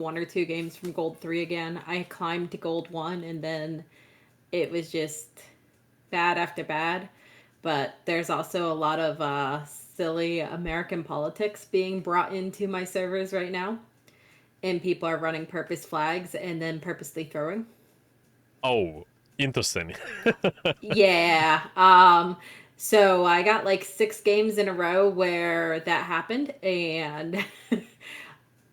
1 or 2 games from Gold 3 again. I climbed to Gold 1 and then it was just bad after bad. But there's also a lot of silly American politics being brought into my servers right now. And people are running purpose flags and then purposely throwing. Oh, interesting. Yeah. So I got like 6 games in a row where that happened and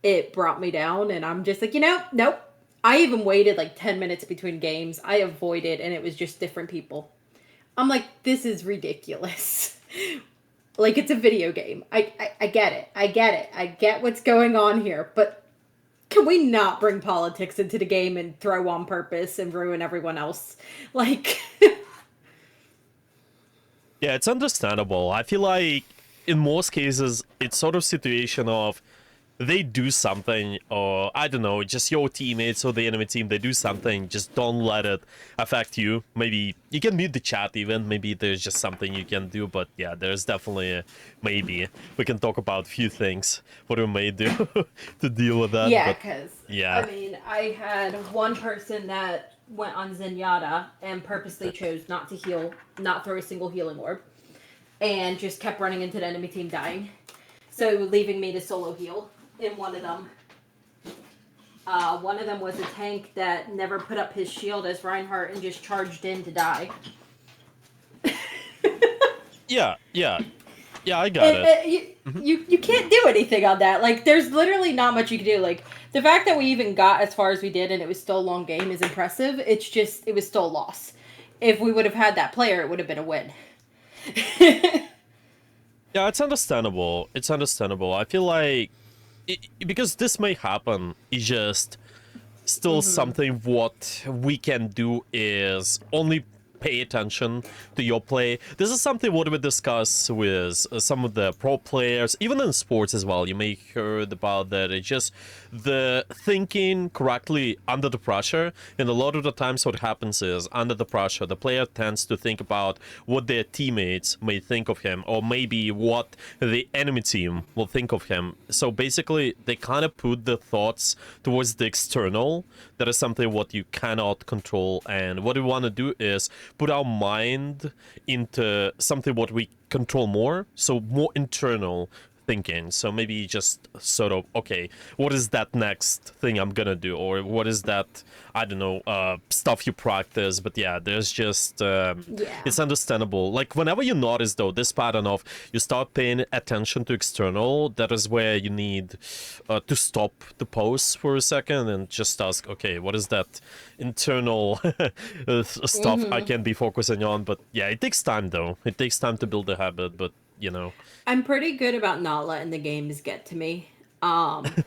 it brought me down and I'm just like, nope. I even waited like 10 minutes between games. I avoided and it was just different people. I'm like, this is ridiculous. Like it's a video game. I get it. I get it. I get what's going on here, but can we not bring politics into the game and throw on purpose and ruin everyone else? Like Yeah, it's understandable. I feel like in most cases, it's sort of situation of they do something, or I don't know, just your teammates or the enemy team, they do something, just don't let it affect you. Maybe you can mute the chat even, maybe there's just something you can do, but yeah, there's definitely a maybe. We can talk about a few things, what we may do to deal with that, yeah, but because I yeah. mean, I had one person that went on Zenyatta and purposely chose not to heal, not throw a single healing orb, and just kept running into the enemy team dying. So leaving me to solo heal in one of them. One of them was a tank that never put up his shield as Reinhardt and just charged in to die. Yeah, yeah, yeah, I got And, it. you can't do anything on that. Like, there's literally not much you can do. Like, the fact that we even got as far as we did and it was still a long game is impressive. It's just, it was still a loss. If we would have had that player, it would have been a win. Yeah, it's understandable. It's understandable. I feel like because this may happen, it's just still Mm-hmm. something what we can do is only pay attention to your play. This is something what we discuss with some of the pro players, even in sports as well. You may heard about that. It's just the thinking correctly under the pressure. And a lot of the times what happens is under the pressure, the player tends to think about what their teammates may think of him, or maybe what the enemy team will think of him. So basically, they kind of put the thoughts towards the external. That is something what you cannot control. And what we want to do is put our mind into something what we control more, so more internal thinking. So maybe just sort of, okay, what is that next thing I'm gonna do, or what is that, I don't know, stuff you practice. But yeah, there's just Yeah. it's understandable. Like whenever you notice though this pattern of you start paying attention to external, that is where you need to stop the post for a second and just ask, okay, what is that internal stuff I Mm-hmm. can be focusing on? But yeah, it takes time though. It takes time to build a habit, but you know. I'm pretty good about not letting the games get to me. Um,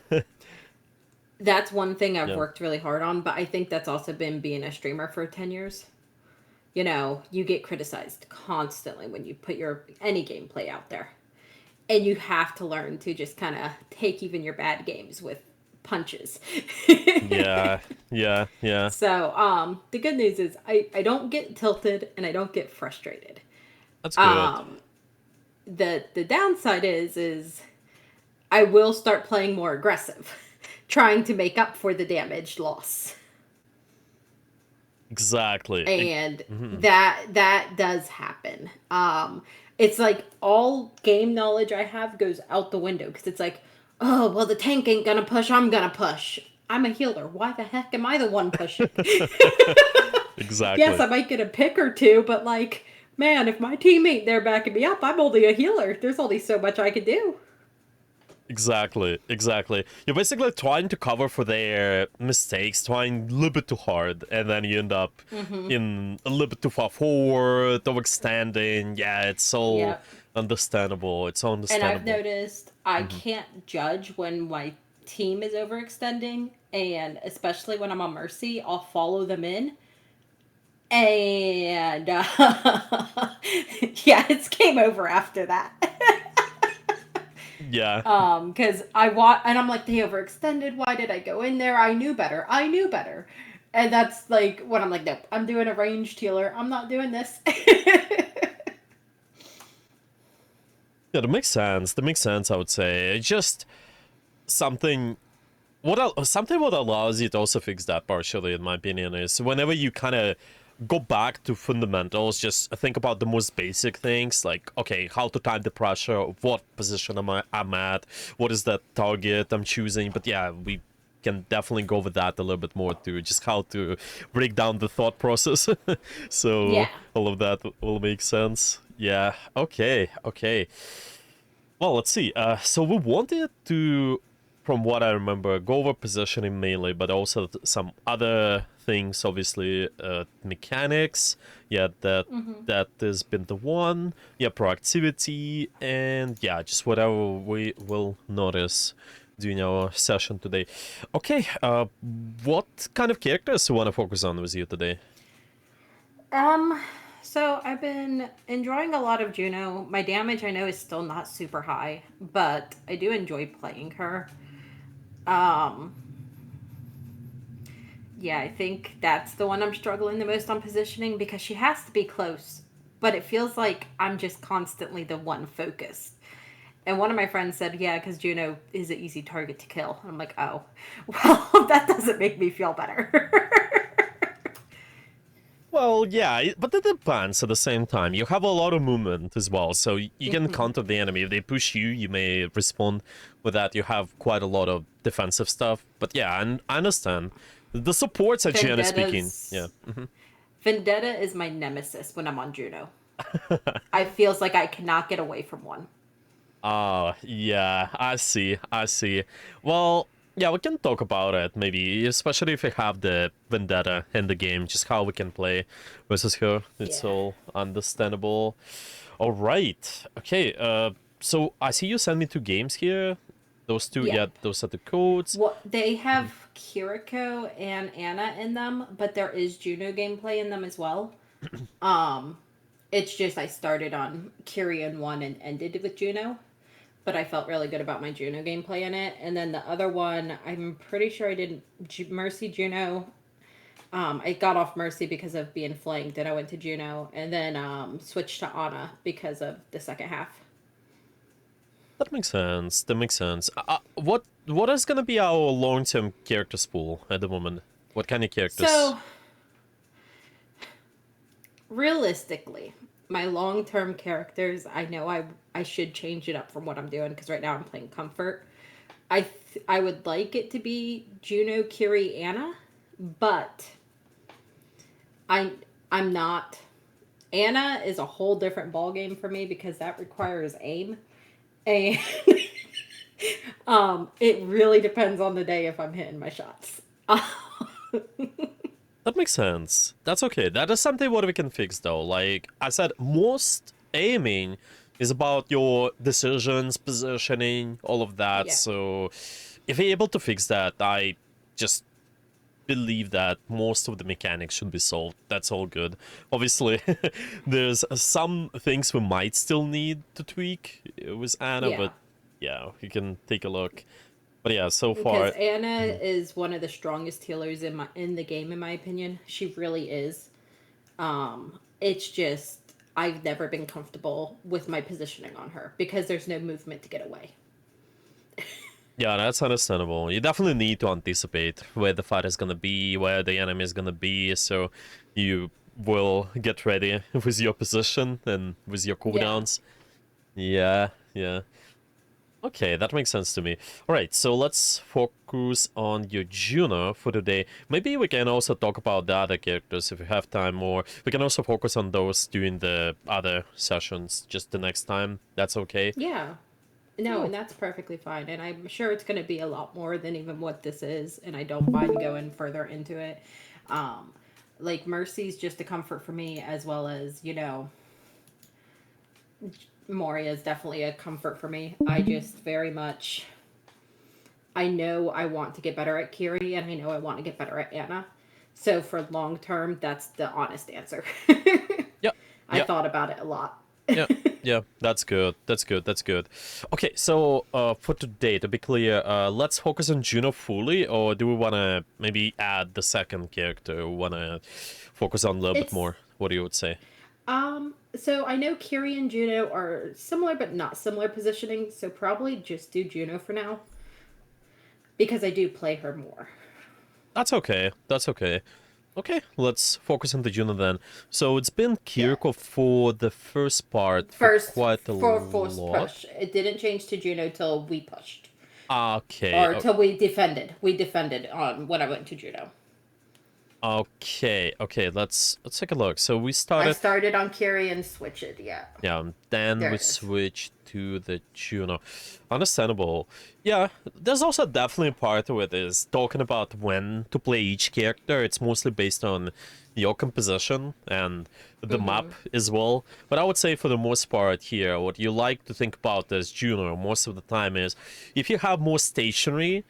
that's one thing I've Yeah. worked really hard on, but I think that's also been being a streamer for 10 years. You get criticized constantly when you put your any gameplay out there. And you have to learn to just kind of take even your bad games with punches. Yeah. Yeah. Yeah. So, the good news is I don't get tilted and I don't get frustrated. That's good. Um, the downside is I will start playing more aggressive, trying to make up for the damage loss. Exactly. And Mhm. that does happen. It's like all game knowledge I have goes out the window because it's like, oh well, the tank ain't gonna push. I'm gonna push. I'm a healer. Why the heck am I the one pushing? Yes, Exactly. I might get a pick or two, but like, man, if my team ain't there backing me up, I'm only a healer. There's only so much I can do. Exactly, exactly. You're basically trying to cover for their mistakes, trying a little bit too hard, and then you end up Mm-hmm. in a little bit too far forward, overextending. Yeah, it's all Yep. understandable. It's all And I've understandable. noticed I Hmm. can't judge when my team is overextending, and especially when I'm on Mercy, I'll follow them in. And yeah, it's game over after that. Yeah, Because I want, and I'm like, they overextended. Why did I go in there? I knew better. I knew better. And that's like when I'm like, nope, I'm doing a ranged healer. I'm not doing this. yeah, that makes sense. That makes sense. I would say it's just something. Something what allows you to also fix that partially, in my opinion, is whenever you kind of go back to fundamentals, just think about the most basic things, like, okay, how to time the pressure, what position I'm at, what is the target I'm choosing. But yeah, we can definitely go over that a little bit more too, just how to break down the thought process. So Yeah. all of that will make sense. Yeah. Okay. Okay. Well, let's see. So we wanted to, from what I remember, go over positioning mainly, but also some other things. Obviously, mechanics. Yeah, that has been the one. Yeah, proactivity, and yeah, just whatever we will notice during our session today. Okay. What kind of characters you want to focus on with you today? Um, so I've been enjoying a lot of Juno. My damage I know is still not super high, but I do enjoy playing her. Um, yeah, I think that's the one I'm struggling the most on positioning because she has to be close, but it feels like I'm just constantly the one focused. And one of my friends said, "Yeah, because Juno is an easy target to kill." I'm like, "Oh, well, that doesn't make me feel better." Well, yeah, but it depends at the same time. You have a lot of movement as well, so you can counter the enemy. If they push you, you may respond with that. You have quite a lot of defensive stuff. But yeah, and I understand. The supports are generally speaking. Yeah. Vendettas Vendetta is my nemesis when I'm on Juno. I feels like I cannot get away from one. Oh, yeah, I see. I see. Well, yeah, we can talk about it maybe, especially if we have the vendetta in the game, just how we can play versus her. It's Yeah. all understandable. All right. Okay. So I see you send me two games here. Those two, Yeah. yeah, those are the codes. What they have Kiriko and Anna in them, but there is Juno gameplay in them as well. Um it's just I started on Kyrian 1 and ended with Juno, but I felt really good about my Juno gameplay in it. And then the other one, I'm pretty sure I did Mercy Juno. I got off Mercy because of being flanked, and I went to Juno, and then switched to Anna because of the second half. That makes sense. That makes sense. What is gonna be our long-term character pool at the moment? What kind of characters? So realistically, my long term characters, I know I should change it up from what I'm doing because right now I'm playing Comfort. I would like it to be Juno, Kiri, Anna, but I I'm not. Anna is a whole different ball game for me because that requires aim, and it really depends on the day if I'm hitting my shots. That makes sense. That's okay. That is something what we can fix though. Like I said, most aiming is about your decisions, positioning, all of that. Yeah, So if you're able to fix that, I just believe that most of the mechanics should be solved. That's all good. Obviously, there's some things we might still need to tweak with Anna, yeah. but yeah, you can take a look. But yeah, so Because far, Anna is one of the strongest healers in the game, in my opinion. She really is. It's just I've never been comfortable with my positioning on her because there's no movement to get away. yeah, that's understandable. You definitely need to anticipate where the fight is gonna be, where the enemy is gonna be, so you will get ready with your position and with your Yeah. cooldowns. Yeah, yeah. Okay, that makes sense to me. All right, so let's focus on your Juno for today. Maybe we can also talk about the other characters if we have time, or we can also focus on those during the other sessions just the next time. That's okay. Yeah. No, Oh, and that's perfectly fine. And I'm sure it's going to be a lot more than even what this is. And I don't mind going further into it. Um, like Mercy's just a comfort for me, as well as, Moria is definitely a comfort for me. I just very much, I know I want to get better at Kiri and I know I want to get better at Anna. So for long term, that's the honest answer. yep, I yep, thought about it a lot. yep. Yeah, that's good. That's good. That's good. Okay, so for today, to be clear, let's focus on Juno fully, or do we want to maybe add the second character? Want to focus on a little bit It's more? What do you would say? so I know Kiri and Juno are similar but not similar positioning, so probably just do Juno for now because I do play her more. That's okay. That's okay. Okay, let's focus on the Juno then. So it's been Yeah. Kiriko for the first part for First quite a for forced lot. push. It didn't change to Juno till we pushed. Okay, Or till we defended. We defended on when I went to Juno. okay. Let's take a look. So we I started. started on Curie and switch it, yeah. Yeah, then There we it is. switched to the Juno. Understandable. Yeah, there's also definitely a part of it is talking about when to play each character. It's mostly based on your composition and the map as well. But I would say for the most part here, what you like to think about as Juno most of the time is if you have more stationary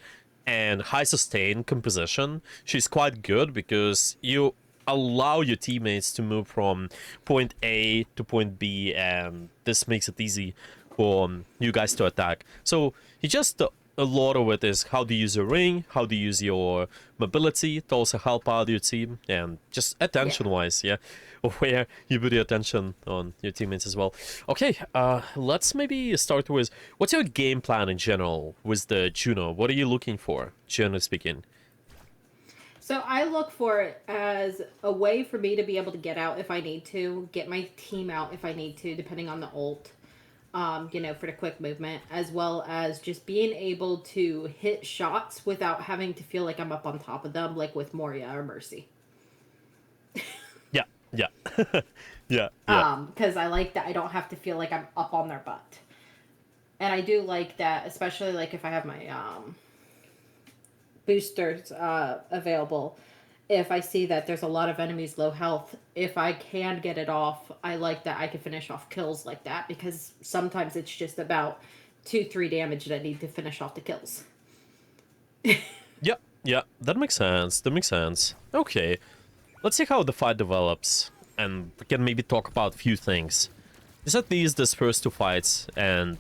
and high sustain composition, she's quite good because you allow your teammates to move from point A to point B, and this makes it easy for you guys to attack. So you just a lot of it is how to use your ring, how to use your mobility to also help out your team, and just Yeah. attention wise, yeah, where you put your attention on your teammates as well. Okay, let's maybe start with what's your game plan in general with the Juno? What are you looking for, generally speaking? So I look for it as a way for me to be able to get out if I need to, get my team out if I need to, depending on the ult. For the quick movement, as well as just being able to hit shots without having to feel like I'm up on top of them, like with Moria or Mercy. Yeah, yeah, yeah. Because I like that I don't have to feel like I'm up on their butt. And I do like that, especially like if I have my boosters available. If I see that there's a lot of enemies low health, if I can get it off, I like that I can finish off kills like that because sometimes it's just about 2-3 damage that I need to finish off the kills. Yeah, yeah, that makes sense. That makes sense. Okay, let's see how the fight develops, and we can maybe talk about a few things. Is at least this first two fights, and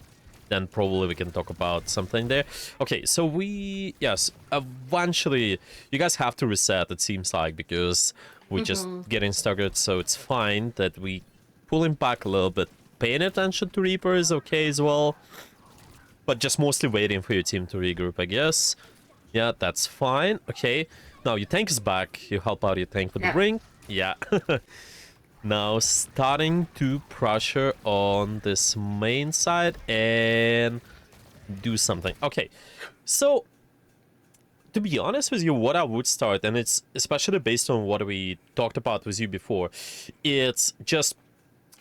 then probably we can talk about something there. Okay, so yes, eventually, you guys have to reset, it seems like, because we're just getting started, so it's fine that we pulling back a little bit. Paying attention to Reaper is okay as well, but just mostly waiting for your team to regroup, I guess. Yeah, that's fine. Okay, now your tank is back. You help out your tank with the Yeah. ring. Yeah. Now starting to pressure on this main side and do something. Okay, so to be honest with you, what I would start, and it's especially based on what we talked about with you before, it's just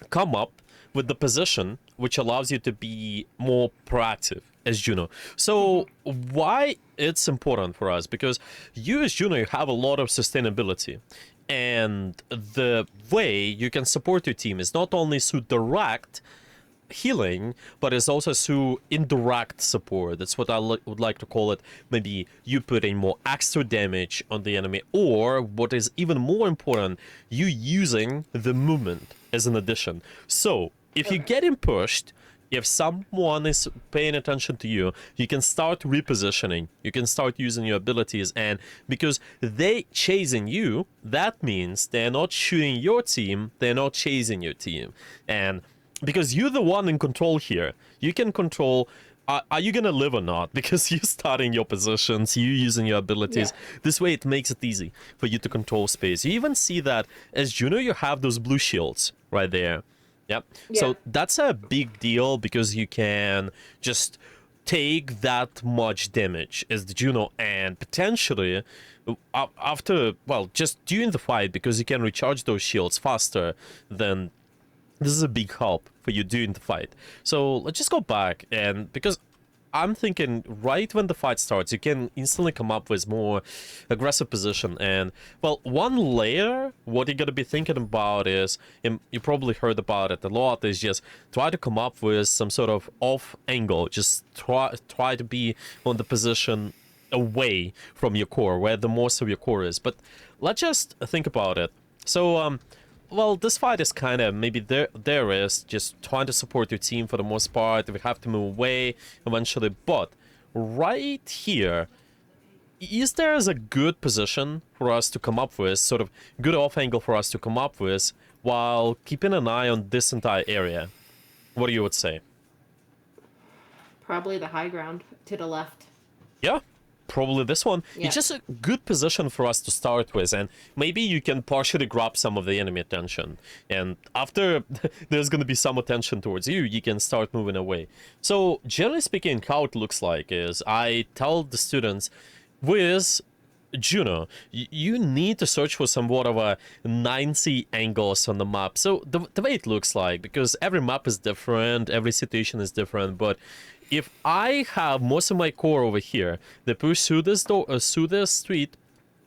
come up with the position which allows you to be more proactive as Juno. So why it's important for us? Because you as Juno, you have a lot of sustainability. And the way you can support your team is not only through direct healing, but it's also through indirect support. That's what I would like to call it. Maybe you putting more extra damage on the enemy, or what is even more important, you using the movement as an addition. So if you're Okay. getting pushed, if someone is paying attention to you, you can start repositioning. You can start using your abilities, and because they chasing you, that means they're not shooting your team, they're not chasing your team. And because you're the one in control here, you can control are you gonna live or not, because you're starting your positions, you using your abilities. Yeah. This way it makes it easy for you to control space. You even see that as Juno, you have those blue shields right there. Yep. Yeah. So that's a big deal because you can just take that much damage as the Juno, and potentially after, well, just during the fight, because you can recharge those shields faster, than this is a big help for you during the fight. So let's just go back, and because I'm thinking right when the fight starts, you can instantly come up with more aggressive position. And well, one layer, what you're gonna be thinking about is, and you probably heard about it a lot, is just try to come up with some sort of off angle. Just try to be on the position away from your core, where the most of your core is. But let's just think about it. So well, this fight is kind of maybe there is just trying to support your team for the most part. We have to move away eventually, but right here, is there a good position for us to come up with, sort of good off angle for us to come up with, while keeping an eye on this entire area? What do you would say? Probably the high ground to the left. Yeah, probably this one. Yeah. It's just a good position for us to start with, and maybe you can partially grab some of the enemy attention. And after there's going to be some attention towards you, you can start moving away. So generally speaking, how it looks like is I tell the students with Juno, you need to search for somewhat of a 90 angles on the map. So the way it looks like, because every map is different, every situation is different, but if I have most of my core over here, they push through this door, through this street,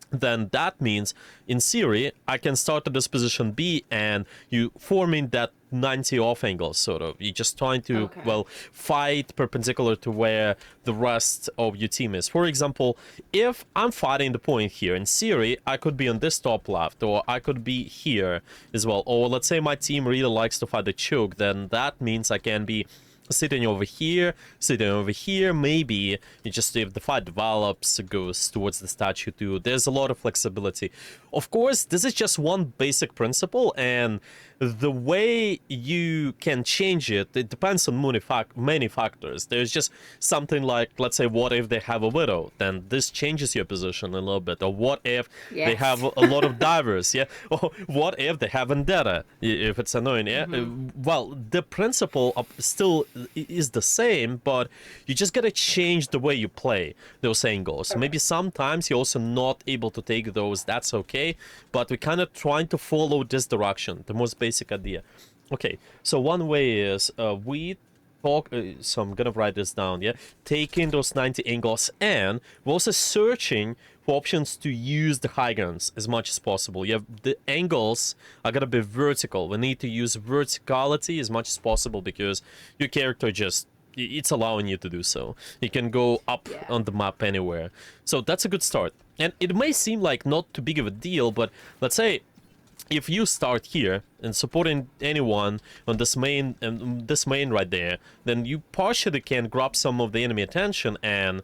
then that means, in theory, I can start at this position B and you forming that 90 off angle, sort of. You're just trying to, well, fight perpendicular to where the rest of your team is. For example, if I'm fighting the point here, in theory, I could be on this top left, or I could be here as well. Or let's say my team really likes to fight the choke, then that means I can be sitting over here, maybe you just, if the fight develops, goes towards the statue too. There's a lot of flexibility. Of course, this is just one basic principle, and the way you can change it, it depends on many factors. There's just something like, let's say, what if they have a widow? Then this changes your position a little bit. Or what if they have a lot of divers? Yeah. Or what if they have vendetta? If it's annoying, yeah. Well, the principle still is the same, but you just gotta change the way you play those angles. Maybe sometimes you're also not able to take those. That's okay. But we're kind of trying to follow this direction, the most basic idea. Okay, so one way is we talk, so I'm gonna write this down, yeah? Taking those 90 angles, and we're also searching for options to use the high grounds as much as possible. You have the angles are gonna be vertical. We need to use verticality as much as possible because your character just, it's allowing you to do so. You can go up on the map anywhere. So that's a good start. And it may seem like not too big of a deal, but let's say if you start here and supporting anyone on this main right there, then you partially can grab some of the enemy attention, and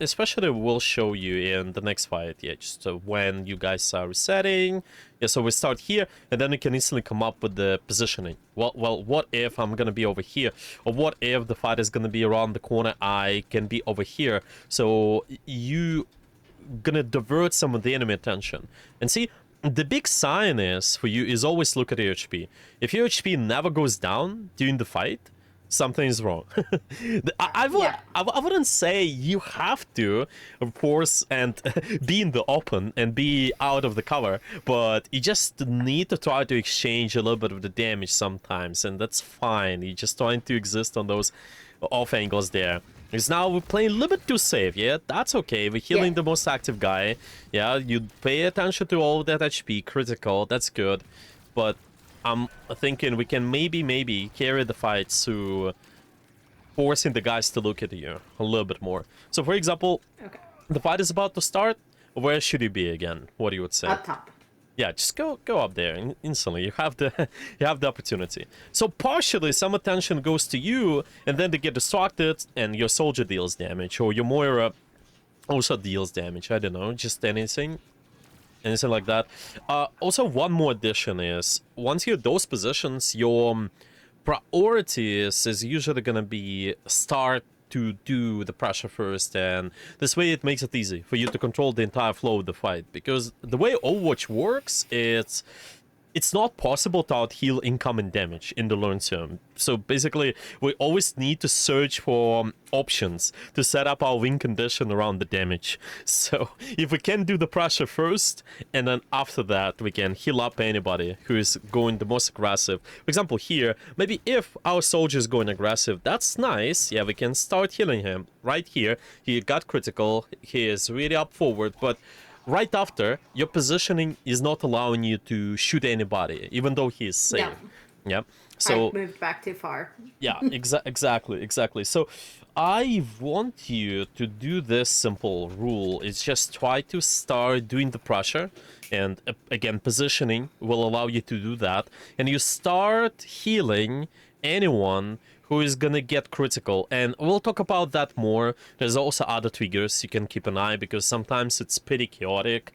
especially we'll show you in the next fight. Yeah, just when you guys are resetting. Yeah, so we start here, and then you can easily come up with the positioning. Well, what if I'm gonna be over here, or what if the fight is gonna be around the corner? I can be over here, so you gonna divert some of the enemy attention. And see, the big sign is for you is always look at your HP. If your HP never goes down during the fight, something is wrong. I wouldn't say you have to, of course, and be in the open and be out of the cover, but you just need to try to exchange a little bit of the damage sometimes, and that's fine. You're just trying to exist on those off angles there. Because now we're playing a little bit too safe, yeah? That's okay. We're healing the most active guy. Yeah, you pay attention to all that HP, critical, that's good. But I'm thinking we can maybe carry the fight to forcing the guys to look at you a little bit more. So, for example, the fight is about to start. Where should you be again? What do you would say? Up top. Yeah, just go up there instantly. You have the opportunity. So partially some attention goes to you, and then they get distracted, and your soldier deals damage, or your Moira also deals damage. I don't know, just anything like that. Also, one more addition is once you're in those positions, your priority is usually gonna be start to do the pressure first, and this way it makes it easy for you to control the entire flow of the fight, because the way Overwatch works, it's not possible to out-heal incoming damage in the long term. So basically, we always need to search for options to set up our win condition around the damage. So if we can do the pressure first, and then after that, we can heal up anybody who is going the most aggressive. For example, here, maybe if our soldier is going aggressive, that's nice. Yeah, we can start healing him right here. He got critical. He is really up forward, but right after, your positioning is not allowing you to shoot anybody, even though he is safe. Yeah. So I moved back too far. Yeah, exactly. So I want you to do this simple rule. It's just try to start doing the pressure, and again, positioning will allow you to do that. And you start healing anyone who is gonna get critical, and we'll talk about that more. There's also other triggers you can keep an eye, because sometimes it's pretty chaotic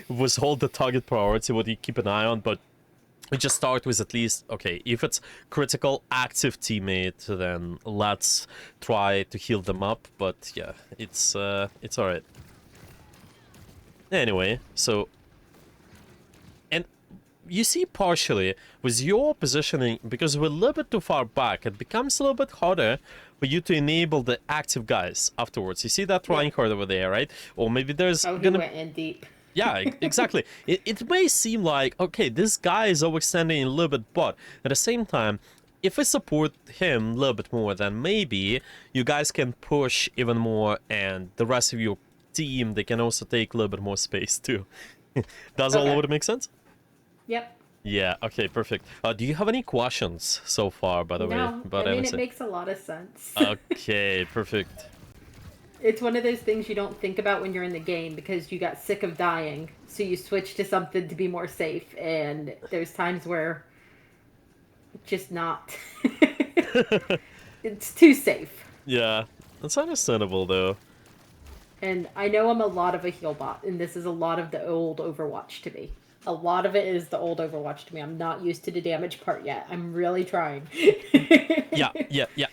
with all the target priority what you keep an eye on, but we just start with at least, okay, if it's critical active teammate, then let's try to heal them up. But yeah, it's all right. Anyway, so, and you see, partially with your positioning, because we're a little bit too far back, it becomes a little bit harder for you to enable the active guys afterwards. You see that Reinhardt over there, right? Or maybe there's Oh, he gonna... went in deep. Yeah, exactly. It may seem like, okay, this guy is overextending a little bit, but at the same time, if we support him a little bit more, then maybe you guys can push even more, and the rest of your team, they can also take a little bit more space too. Does all of it make sense? Yep. Yeah, okay, perfect. Do you have any questions so far, by the way, No, about I mean, MSA? it makes a lot of sense. Okay, perfect. It's one of those things you don't think about when you're in the game because you got sick of dying, so you switch to something to be more safe, and there's times where just not. It's too safe. Yeah, that's understandable though. And I know I'm a lot of a heal bot, and this is a lot of the old Overwatch to me. A lot of it is the old Overwatch to me. I'm not used to the damage part yet. I'm really trying. Yeah.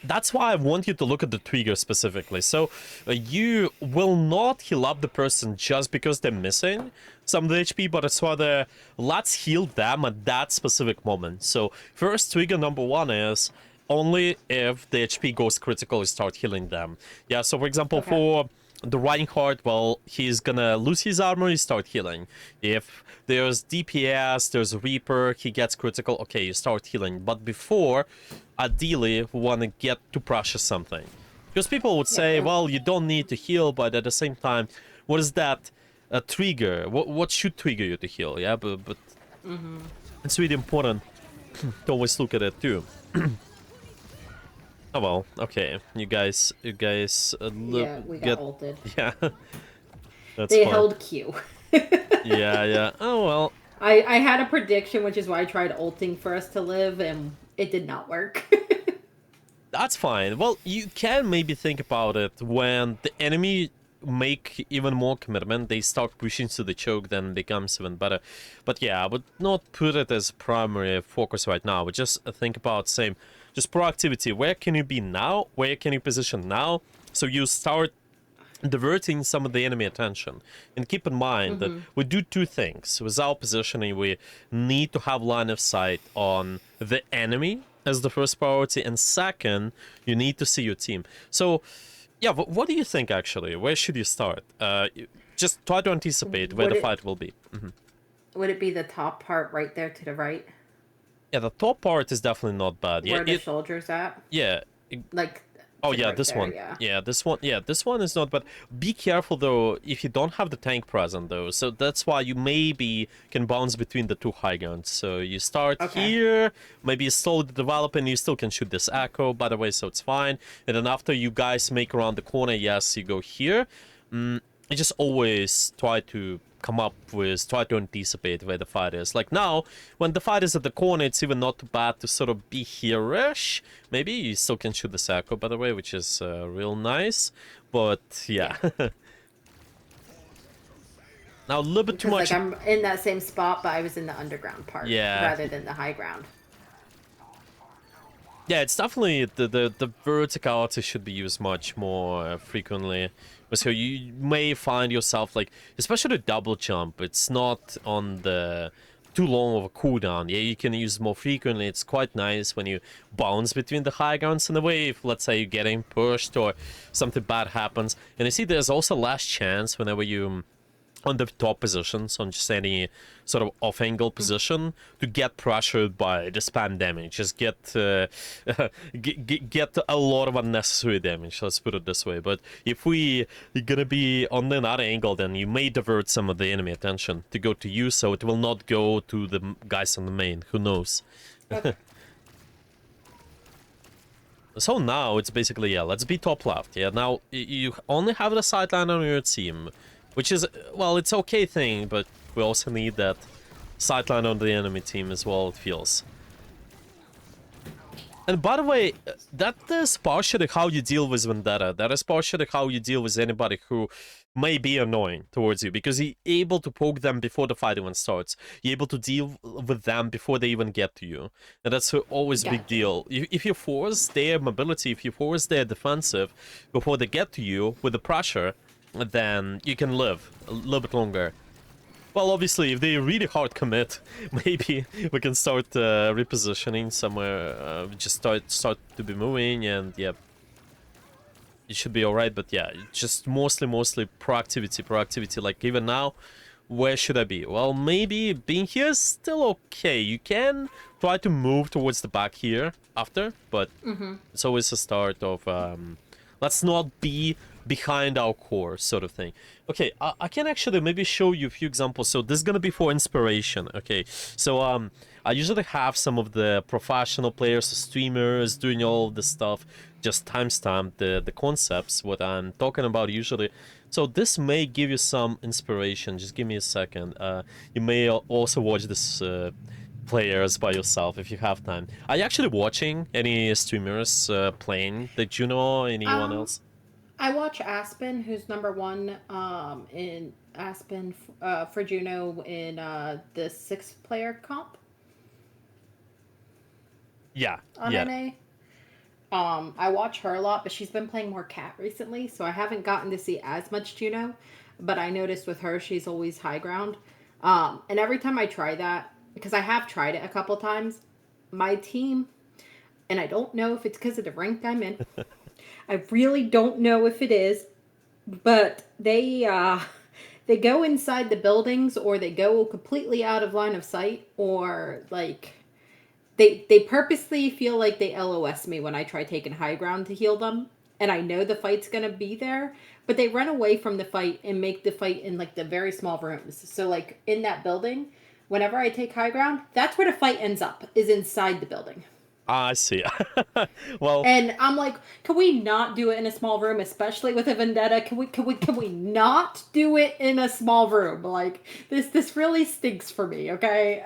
That's why I want you to look at the trigger specifically. So you will not heal up the person just because they're missing some of the HP, but it's rather let's heal them at that specific moment. So first trigger number one is only if the HP goes critical, you start healing them. Yeah, so for example, for the Reinhardt, well, he's gonna lose his armor, you start healing. If there's DPS, there's Reaper, he gets critical, okay, you start healing. But before, ideally, we want to get to pressure something. Because people would say, well, you don't need to heal, but at the same time, what is that trigger? What should trigger you to heal? Yeah, but it's really important to always look at it too. Oh well, okay. You guys, Yeah, we got ulted. Yeah, that's They fine. held Q. Yeah. Oh well. I had a prediction, which is why I tried ulting for us to live, and it did not work. That's fine. Well, you can maybe think about it when the enemy make even more commitment, they start pushing to the choke, then becomes even better. But yeah, I would not put it as primary focus right now. But just think about same, just proactivity. Where can you be now? Where can you position now? So you start diverting some of the enemy attention. And keep in mind that we do two things. With our positioning, we need to have line of sight on the enemy as the first priority, and second, you need to see your team. So yeah, what do you think actually? Where should you start? Just try to anticipate where the fight will be. Would it be the top part right there to the right? Yeah, the top part is definitely not bad. Where the soldiers at? Yeah. Like. Oh yeah, right this there, one. Yeah, this one. Yeah, this one is not bad. Be careful though if you don't have the tank present though. So that's why you maybe can bounce between the two high grounds. So you start here, maybe you slowly develop, and you still can shoot this echo. By the way, so it's fine. And then after you guys make around the corner, yes, you go here. You just always try to try to anticipate where the fight is. Like now, when the fight is at the corner, it's even not too bad to sort of be here-ish. Maybe you still can shoot the Sacco, by the way, which is real nice. But yeah. Now a little bit too much. Like I'm in that same spot, but I was in the underground part rather than the high ground. Yeah, it's definitely the verticality should be used much more frequently. So you may find yourself like, especially double jump, it's not on the too long of a cooldown. Yeah, you can use more frequently. It's quite nice when you bounce between the high grounds in a way, if let's say you're getting pushed or something bad happens. And you see there's also less chance whenever you on the top positions, on just any sort of off-angle position, to get pressured by the spam damage. Just get get a lot of unnecessary damage, let's put it this way. But if we're gonna be on another angle, then you may divert some of the enemy attention to go to you, so it will not go to the guys on the main. Who knows? Okay. So now it's basically, yeah, let's be top left. Yeah, now you only have the sideline on your team, which is, well, it's okay thing, but we also need that sideline on the enemy team as well, it feels. And by the way, that is partially how you deal with Vendetta. That is partially how you deal with anybody who may be annoying towards you because you're able to poke them before the fight even starts. You're able to deal with them before they even get to you. And that's always a big Gotcha. deal. If you force their mobility, if you force their defensive before they get to you with the pressure, then you can live a little bit longer. Well, obviously, if they really hard commit, maybe we can start repositioning somewhere. Just start to be moving, and yeah, it should be alright. But yeah, just mostly proactivity. Like even now, where should I be? Well, maybe being here is still okay. You can try to move towards the back here after, but it's always a start of let's not be behind our core sort of thing. Okay, I can actually maybe show you a few examples. So this is gonna be for inspiration. Okay, so I usually have some of the professional players, streamers doing all this stuff, just timestamp the concepts what I'm talking about usually. So this may give you some inspiration. Just give me a second. You may also watch this players by yourself if you have time. Are you actually watching any streamers playing the Juno? Anyone Um, else? I watch Aspen, who's number one in Aspen for Juno in the 6 player comp Yeah, on yeah. NA. I watch her a lot, but she's been playing more cat recently, so I haven't gotten to see as much Juno. But I noticed with her, she's always high ground. And every time I try that, because I have tried it a couple times, my team, and I don't know if it's because of the rank I'm in. I really don't know if it is, but they go inside the buildings or they go completely out of line of sight or like they purposely feel like they LOS me when I try taking high ground to heal them, and I know the fight's gonna be there, but they run away from the fight and make the fight in like the very small rooms. So like in that building, whenever I take high ground, that's where the fight ends up, is inside the building. I see. Well, And I'm like, can we not do it in a small room, especially with a vendetta? Can we not do it in a small room? Like this really stinks for me, okay?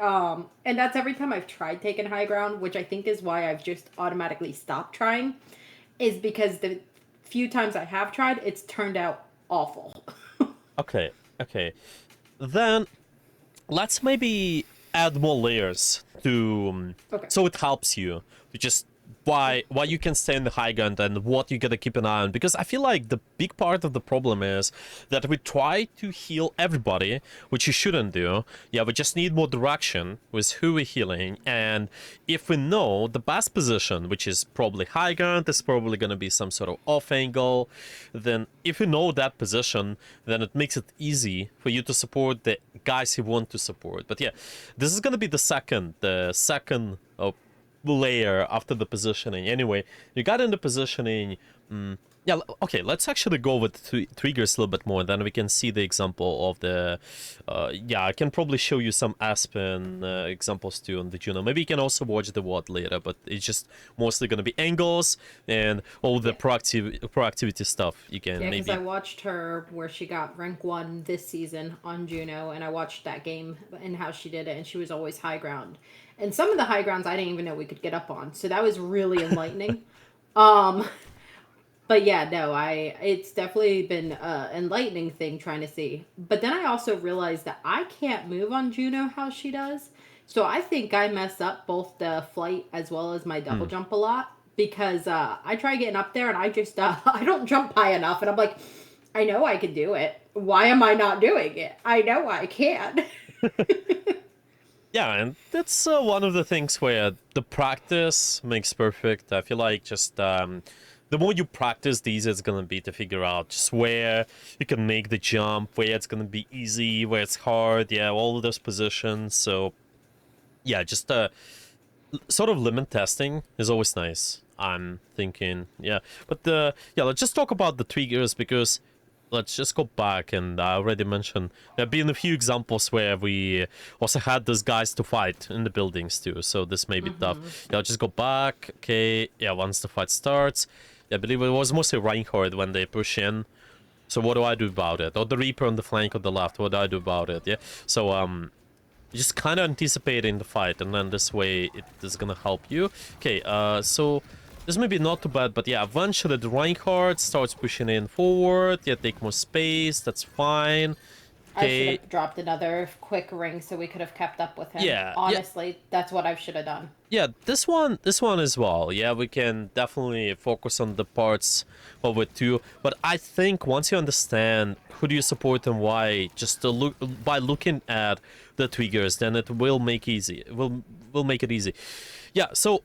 And that's every time I've tried taking high ground, which I think is why I've just automatically stopped trying, is because the few times I have tried, it's turned out awful. okay, okay. Then let's maybe add more layers to Okay. so it helps you to just why you can stay in the high ground and what you gotta keep an eye on, because I feel like the big part of the problem is that we try to heal everybody, which you shouldn't do. Yeah, we just need more direction with who we're healing, and if we know the best position, which is probably high ground, is probably gonna be some sort of off angle, then if you know that position, then it makes it easy for you to support the guys you want to support. But yeah, this is gonna be the second layer after the positioning. Anyway, you got into positioning. Yeah, okay, let's actually go with triggers a little bit more, then we can see the example of the... yeah, I can probably show you some Aspen examples too on the Juno. Maybe you can also watch the WOD later, but it's just mostly going to be angles and all the Yeah. proactivity stuff you can Yeah, because I maybe... watched her where she got rank 1 this season on Juno, and I watched that game and how she did it, and she was always high ground. And some of the high grounds I didn't even know we could get up on, so that was really enlightening. um, but yeah, no, it's definitely been an enlightening thing trying to see. But then I also realized that I can't move on Juno how she does, so I think I mess up both the flight as well as my double Hmm. jump a lot because I try getting up there and I just I don't jump high enough, and I'm like, I know I can do it. Why am I not doing it? I know I can. Yeah, and that's one of the things where the practice makes perfect. I feel like just the more you practice, the easier it's gonna be to figure out just where you can make the jump, where it's gonna be easy, where it's hard. Yeah, all of those positions. So yeah, just sort of limit testing is always nice. I'm thinking, yeah, but yeah, let's just talk about the triggers because let's just go back, and I already mentioned there have been a few examples where we also had those guys to fight in the buildings too, so this may be tough. Yeah, I'll just go back. Okay, yeah, once the fight starts, I believe it was mostly Reinhardt when they push in. So what do I do about it? Or the Reaper on the flank on the left, what do I do about it? Yeah, so just kind of anticipating the fight, and then this way it is gonna help you. Okay, so This may be not too bad, but yeah, eventually the Reinhardt starts pushing in forward. Yeah, take more space. That's fine. I should Okay. have dropped another quick ring so we could have kept up with him. Yeah, yeah, Honestly, that's what I should have done. yeah. This one as well. Yeah, we can definitely focus on the parts of it too. But I think once you understand who do you support and why, just to look by looking at the triggers, then it will make easy. It will make it easy. Yeah. So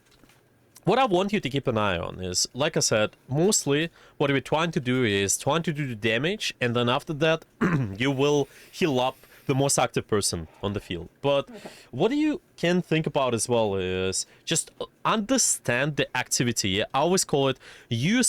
what I want you to keep an eye on is, like I said, mostly what we're trying to do is trying to do the damage, and then after that, you will heal up the most active person on the field. But what you can think about as well is just understand the activity. I always call it you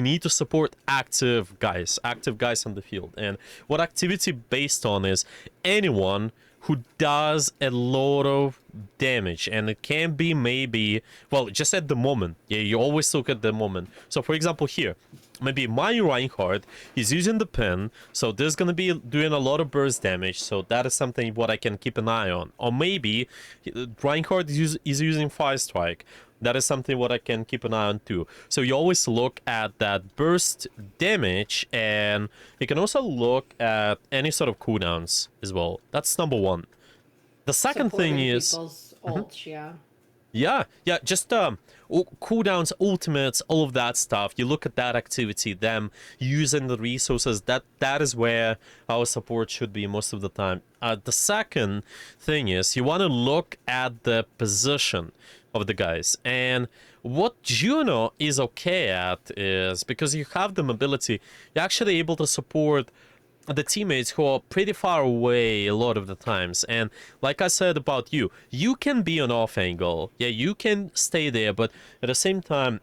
need to support active guys on the field. And what activity based on is anyone who does a lot of damage, and it can be maybe, well, just at the moment. Yeah, you always look at the moment. So for example here, maybe my Reinhardt is using the pin, so there's gonna be doing a lot of burst damage, so that is something what I can keep an eye on. Or maybe Reinhardt is using Fire Strike. That is something what I can keep an eye on too. So you always look at that burst damage, and you can also look at any sort of cooldowns as well. That's number one. The second thing Supporting is, people's ults, yeah. yeah, just cooldowns, ultimates, all of that stuff. You look at that activity, them using the resources. That is where our support should be most of the time. The second thing is you want to look at the position of the guys, and what Juno is okay at is because you have the mobility, you're actually able to support the teammates who are pretty far away a lot of the times. And like I said about you, you can be on off angle. Yeah, you can stay there, but at the same time,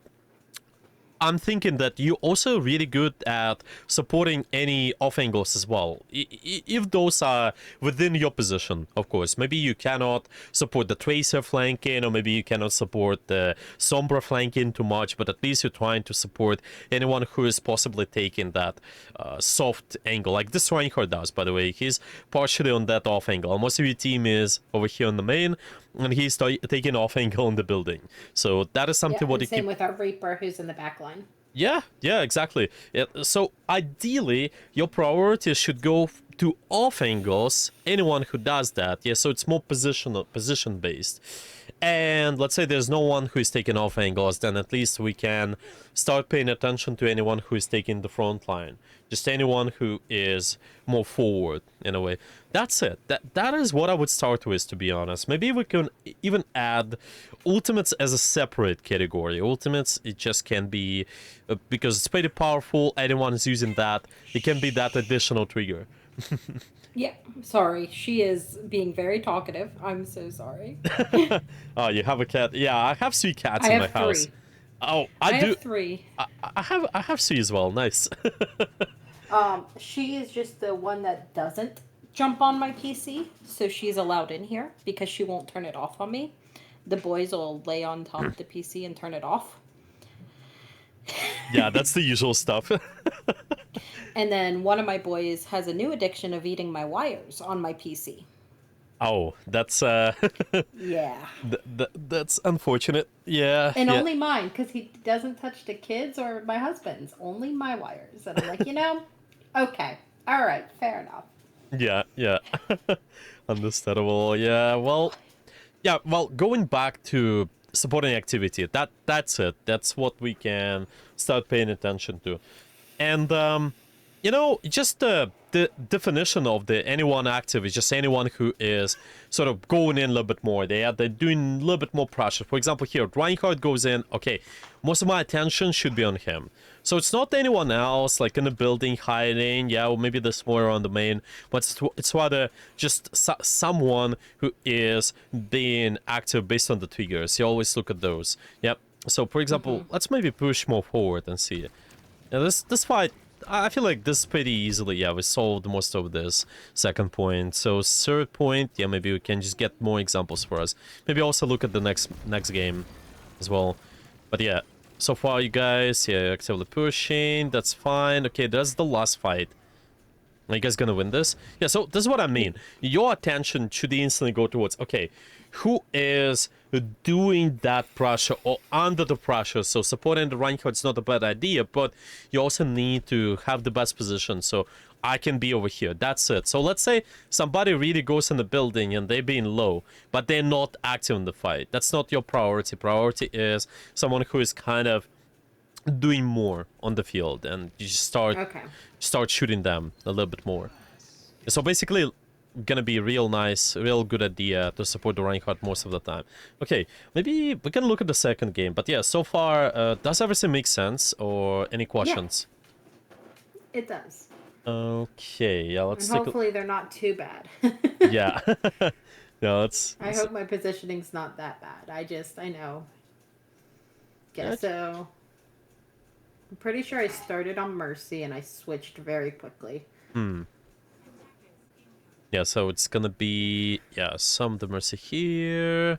I'm thinking that you're also really good at supporting any off angles as well. If those are within your position, of course. Maybe you cannot support the Tracer flanking, or maybe you cannot support the Sombra flanking too much, but at least you're trying to support anyone who is possibly taking that soft angle. Like this Reinhardt does, by the way. He's partially on that off angle. Most of your team is over here on the main, and he's taking off angle in the building. So that is something Yeah, what and you same keep. with our Reaper who's in the back line. Yeah, exactly. Yeah, so ideally, your priority should go to off angles. Anyone who does that, yeah. So it's more position based. And let's say there's no one who is taking off angles, then at least we can start paying attention to anyone who is taking the front line. Just anyone who is more forward in a way. That's it. That is what I would start with, to be honest. Maybe we can even add ultimates as a separate category. Ultimates, it just can be because it's pretty powerful. Anyone is using that. It can be that additional trigger. Yeah, sorry. She is being very talkative. I'm so sorry. Oh, you have a cat? Yeah, I have 3 cats I in my have house. three. Oh, I I do. have three. I have 3 as well. Nice. She is just the one that doesn't jump on my PC, so she's allowed in here because she won't turn it off on me. The boys will lay on top of the PC and turn it off. Yeah, that's the usual stuff. And then one of my boys has a new addiction of eating my wires on my PC. Oh, that's Yeah. that's unfortunate. Yeah, And yeah. only mine, because he doesn't touch the kids or my husband's. Only my wires. And I'm like, okay. All right. Fair enough. Yeah. Understandable. Yeah. Well, going back to supporting activity, that's it. That's what we can start paying attention to. And just the definition of the anyone active is just anyone who is sort of going in a little bit more. They're doing a little bit more pressure. For example, here Reinhardt goes in. Okay, most of my attention should be on him. So it's not anyone else like in the building hiding. Yeah, or maybe there's more on the main, but it's rather just someone who is being active based on the triggers. You always look at those. Yep. So for example, let's maybe push more forward and see. Yeah, this fight, I feel like this pretty easily, yeah, we solved most of this second point. So third point, yeah, maybe we can just get more examples for us. Maybe also look at the next game as well. But yeah, so far you guys, yeah, actively pushing, that's fine. Okay, that's the last fight. Are you guys gonna win this? Yeah, so this is what I mean. Your attention should instantly go towards, okay, who is doing that pressure or under the pressure. So supporting the Reinhardt is not a bad idea, but you also need to have the best position. So I can be over here. That's it. So let's say somebody really goes in the building and they're being low, but they're not active in the fight. That's not your priority. Priority is someone who is kind of doing more on the field, and you just start shooting them a little bit more. So basically, gonna be real nice, real good idea to support the Reinhardt most of the time. Okay, maybe we can look at the second game. But yeah, so far, does everything make sense, or any questions? Yeah, it does. Okay, yeah, let's And take hopefully they're not too bad. Yeah. Yeah, I hope my positioning's not that bad. I know. Yeah, so I'm pretty sure I started on Mercy and I switched very quickly. Yeah, so it's gonna be, yeah, some the Mercy here.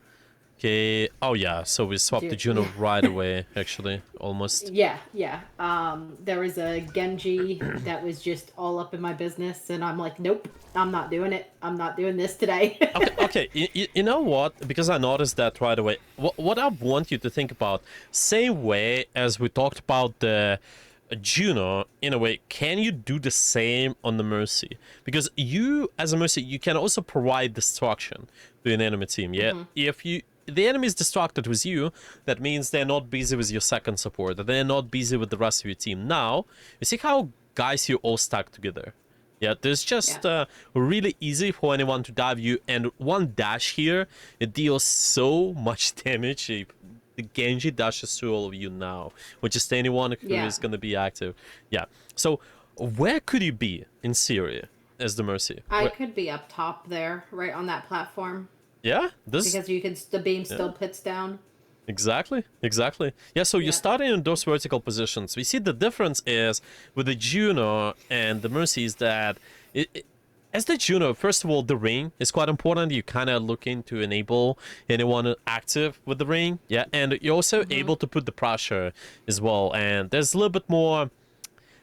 Okay. Oh yeah, so we swapped the Juno right away, actually, almost. Yeah. There was a Genji that was just all up in my business, and I'm like, nope, I'm not doing it. I'm not doing this today. Okay. You know what? Because I noticed that right away. What I want you to think about, same way as we talked about the Juno, in a way, can you do the same on the Mercy? Because you, as a Mercy, you can also provide destruction to an enemy team, yeah? If the enemy is distracted with you, that means they're not busy with your second support, they're not busy with the rest of your team. Now, you see how guys you all stack together? Yeah, there's just really easy for anyone to dive you, and one dash here, it deals so much damage. The Genji dashes through all of you now, or just anyone who is going to be active. Yeah, so where could you be in Syria as the Mercy? I could be up top there, right on that platform. Yeah, because the beam still pits down. Exactly. Yeah, so you're starting in those vertical positions. We see the difference is with the Juno and the Mercy is that as the Juno, first of all, the ring is quite important. You kind of looking to enable anyone active with the ring. Yeah, and you're also able to put the pressure as well. And there's a little bit more.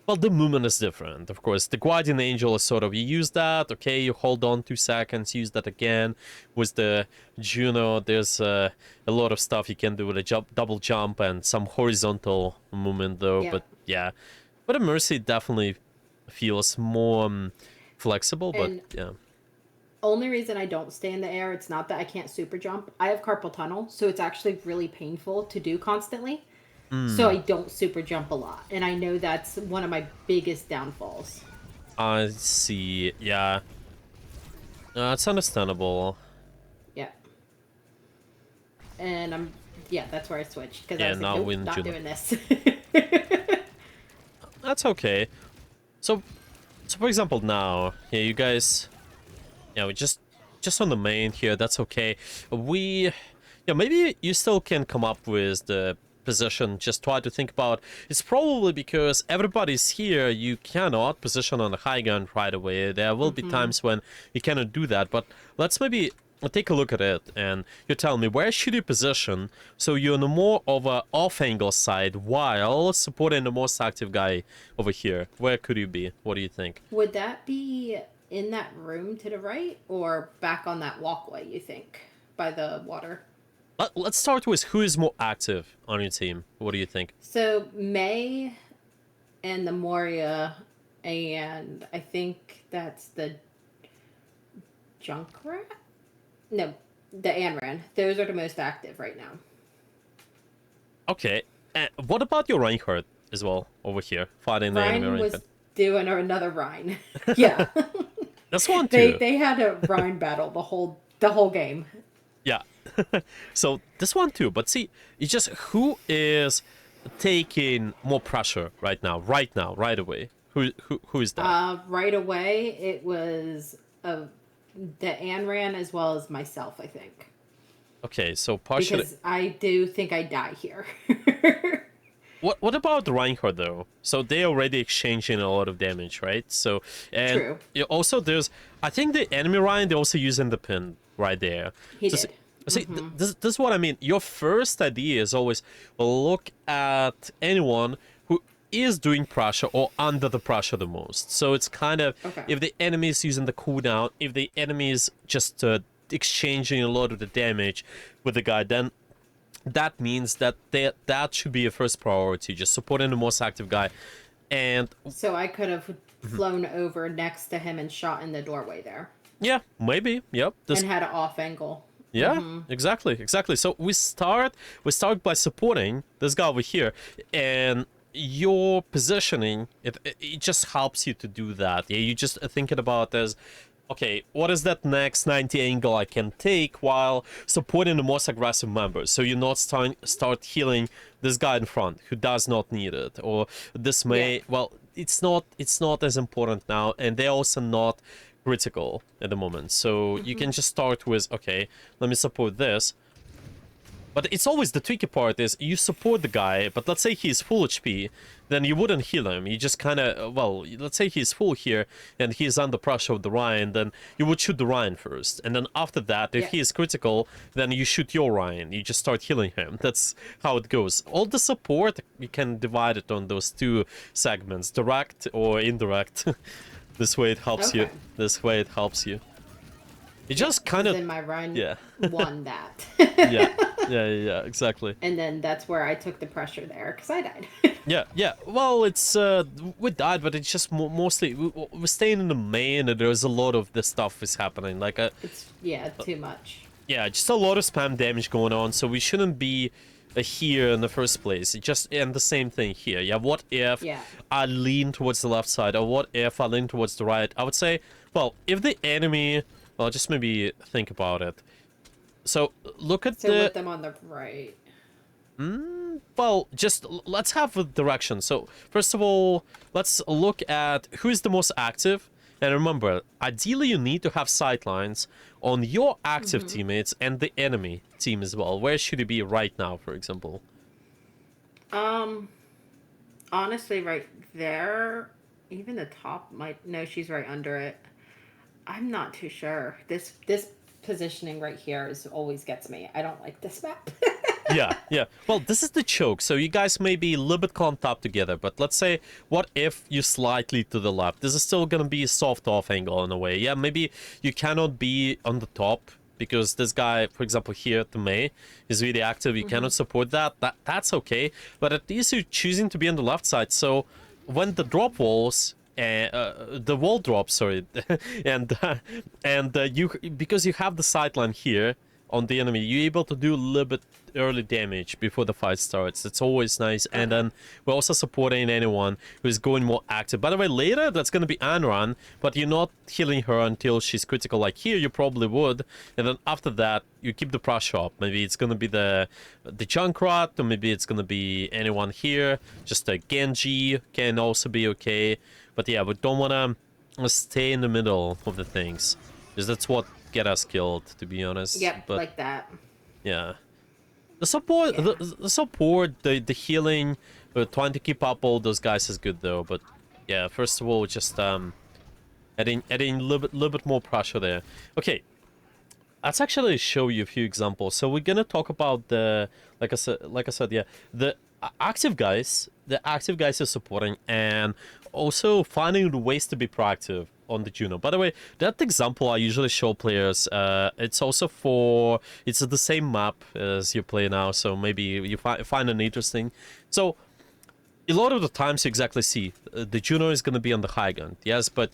Well, the movement is different, of course. The Guardian Angel is sort of, you use that, okay, you hold on 2 seconds, use that again. With the Juno, there's a lot of stuff you can do with a double jump and some horizontal movement, though. Yeah. But yeah, but a Mercy definitely feels more flexible, but yeah. Only reason I don't stay in the air, it's not that I can't super jump. I have carpal tunnel, so it's actually really painful to do constantly. So I don't super jump a lot. And I know that's one of my biggest downfalls. I see. Yeah. It's understandable. Yeah. And that's where I switched. Because Yeah, I was like, nope, not Juno. doing this. That's okay. So for example, now, yeah, you guys, yeah, we just on the main here, that's okay. Maybe you still can come up with the position, just try to think about, it's probably because everybody's here, you cannot position on the high ground right away. There will be times when you cannot do that, but let's maybe take a look at it, and you tell me, where should you position so you're on a more of a off-angle side while supporting the most active guy over here? Where could you be? What do you think? Would that be in that room to the right or back on that walkway, you think, by the water? Let's start with who is more active on your team. What do you think? So May and the Moria, and I think that's the Junkrat? No, the Anran. Those are the most active right now. Okay. What about your Reinhardt as well over here? Fighting the enemy Rhine was Reinhardt. doing another Rhine. Yeah. That's one too. They had a Rhine battle the whole game. Yeah. So this one too, but see, it's just who is taking more pressure right now, right away? Who is that? Right away, it was the Anran as well as myself, I think. Okay, so partially. Because I do think I die here. What about the Reinhardt though? So they already exchanging a lot of damage, right? So and True. Also there's, I think the enemy Ryan, they're also using the pin right there. He so did. See, this is what I mean. Your first idea is always look at anyone who is doing pressure or under the pressure the most. So it's kind of, Okay. if the enemy is using the cooldown, if the enemy is just exchanging a lot of the damage with the guy, then that means that that should be your first priority, just supporting the most active guy. And So I could have flown over next to him and shot in the doorway there. yeah, maybe, yep. And had an off angle. Yeah, exactly. So we start by supporting this guy over here, and your positioning it just helps you to do that. Yeah, you just thinking about as, okay, what is that next 90 angle I can take while supporting the most aggressive members? So you're not start healing this guy in front who does not need it, or this may well, it's not as important now, and they're also not critical at the moment. So you can just start with, okay, let me support this. But it's always the tricky part is you support the guy, but let's say he's full HP, then you wouldn't heal him. You just kind of, well, let's say he's full here and he's under pressure of the Ryan, then you would shoot the Ryan first. And then after that, if he is critical, then you shoot your Ryan. You just start healing him. That's how it goes. All the support, you can divide it on those two segments, direct or indirect. This way it helps you. This way it helps you. It just kind of. Then my run won that. yeah, exactly. And then that's where I took the pressure there because I died. yeah. Well, it's we died, but it's just mostly we're staying in the main, and there's a lot of this stuff is happening. Like it's too much. Yeah, just a lot of spam damage going on, so we shouldn't be here in the first place. It just and the same thing here. Yeah, what if I lean towards the left side, or what if I lean towards the right? I would say, well, if the enemy. Well, just maybe think about it. So look at with them on the right. Well, just let's have a direction. So first of all, let's look at who is the most active. And remember, ideally you need to have sightlines on your active teammates and the enemy team as well. Where should it be right now, for example? Honestly, right there. Even the top might... No, she's right under it. I'm not too sure. This positioning right here always gets me. I don't like this map. yeah. Well, this is the choke. So you guys may be a little bit clumped up together, but let's say, what if you slightly to the left? This is still going to be a soft off angle in a way. Yeah, maybe you cannot be on the top because this guy, for example, here, the May, is really active. You cannot support that. That's okay. But at least you're choosing to be on the left side. So when the drop walls... the wall drops, sorry, and you, because you have the sideline here on the enemy, you're able to do a little bit early damage before the fight starts. It's always nice. And then we're also supporting anyone who's going more active. By the way, later that's going to be Anran, but you're not healing her until she's critical. Like here, you probably would, and then after that, you keep the pressure up. Maybe it's going to be the Junkrat, or maybe it's going to be anyone here. Just a Genji can also be okay. But yeah, we don't want to stay in the middle of the things, because that's what get us killed, to be honest. Yep, but, like that. Yeah. The support, the support, the healing, trying to keep up all those guys is good though. But yeah, first of all, just adding a little bit more pressure there. Okay, let's actually show you a few examples. So we're gonna talk about the like I said, yeah, the active guys are supporting, and also finding ways to be proactive on the Juno. By the way, that example I usually show players, it's also for, it's the same map as you play now, so maybe you find it interesting. So a lot of the times you exactly see the Juno is going to be on the high ground, yes, but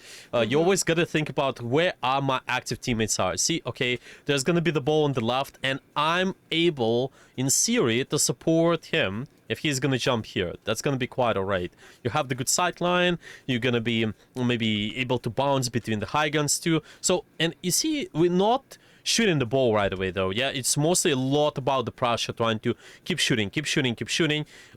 you always got to think about where are my active teammates are. See, okay, there's going to be the ball on the left, and I'm able, in theory, to support him if he's going to jump here. That's going to be quite alright. You have the good sight line, you're going to be maybe able to bounce between the high guns too. So, and you see, we're not shooting the ball right away though. Yeah, it's mostly a lot about the pressure, trying to keep shooting,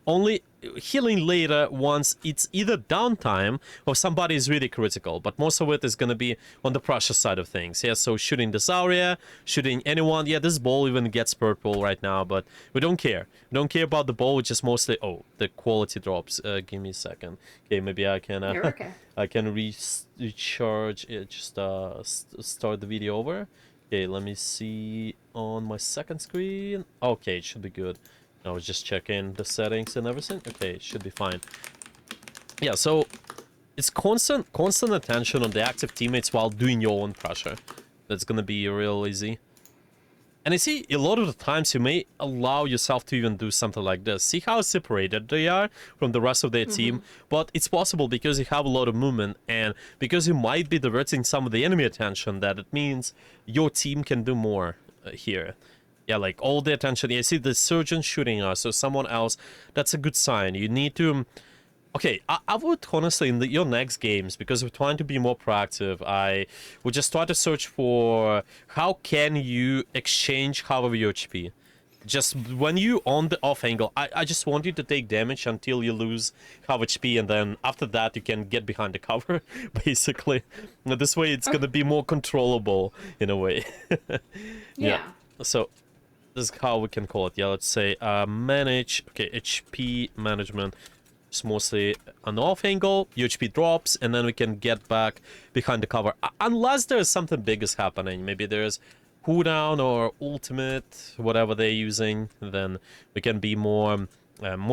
only healing later once it's either downtime or somebody is really critical, but most of it is going to be on the pressure side of things. Yeah, so shooting this area, shooting anyone. Yeah, this ball even gets purple right now, but we don't care. We don't care about the ball, which is mostly, oh, the quality drops. Give me a second. Okay, maybe I can okay. I can recharge it, just start the video over. Okay, let me see on my second screen. Okay, it should be good. I was just checking the settings and everything. Okay, it should be fine. Yeah, so it's constant attention on the active teammates while doing your own pressure. That's gonna be real easy. And I see a lot of the times you may allow yourself to even do something like this. See how separated they are from the rest of their team? But it's possible because you have a lot of movement and because you might be diverting some of the enemy attention that it means your team can do more here. Yeah, like all the attention. Yeah, I see the surgeon shooting us or someone else. That's a good sign. You need to... Okay, I would honestly, in your next games, because we're trying to be more proactive, I would just try to search for how can you exchange half of your HP. Just when you on the off angle, I just want you to take damage until you lose half HP, and then after that you can get behind the cover, basically. Now, this way it's gonna be more controllable in a way. Yeah. So this is how we can call it. Yeah, let's say manage. Okay, HP management. Mostly an off angle, UHP drops, and then we can get back behind the cover. Unless there's something big is happening. Maybe there's cooldown or ultimate, whatever they're using, then we can be more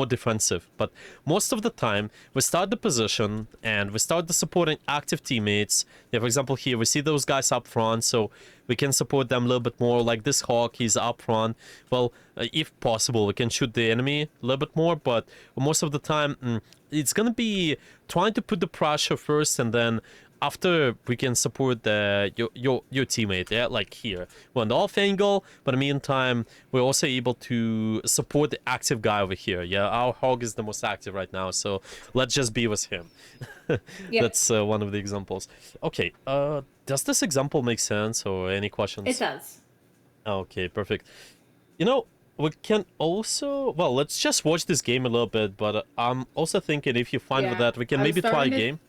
defensive. But most of the time, we start the position and we start the supporting active teammates. Yeah, for example, here we see those guys up front, so we can support them a little bit more. Like this Hawk, he's up front. Well, if possible, we can shoot the enemy a little bit more, but most of the time, it's gonna be trying to put the pressure first, and then after we can support your teammate, yeah, like here. We're on the off angle, but in the meantime, we're also able to support the active guy over here. Yeah, our Hog is the most active right now, so let's just be with him. Yep. That's one of the examples. Okay, does this example make sense, or any questions? It does. Okay, perfect. You know, we can also... Well, let's just watch this game a little bit, but I'm also thinking if you're fine with that, we can maybe try a game.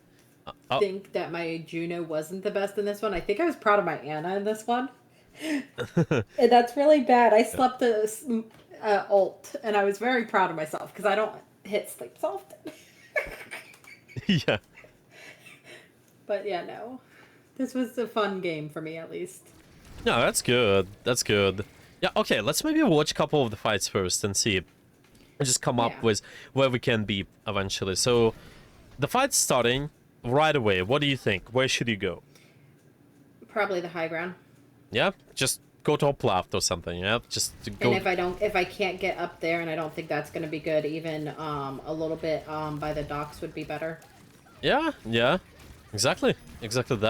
I think that my Juno wasn't the best in this one. I think I was proud of my Anna in this one. And that's really bad. I slept the ult, and I was very proud of myself because I don't hit sleeps often. Yeah. But yeah, no. This was a fun game for me, at least. No, that's good. That's good. Yeah, okay, let's maybe watch a couple of the fights first and see. Just come up with where we can be eventually. So, the fight's starting right away. What do you think? Where should you go? Probably the high ground. Yeah? Just go top left or something, yeah? Just to go... And if I can't get up there, and I don't think that's going to be good, even a little bit by the docks would be better. Yeah, yeah. Exactly. Exactly that.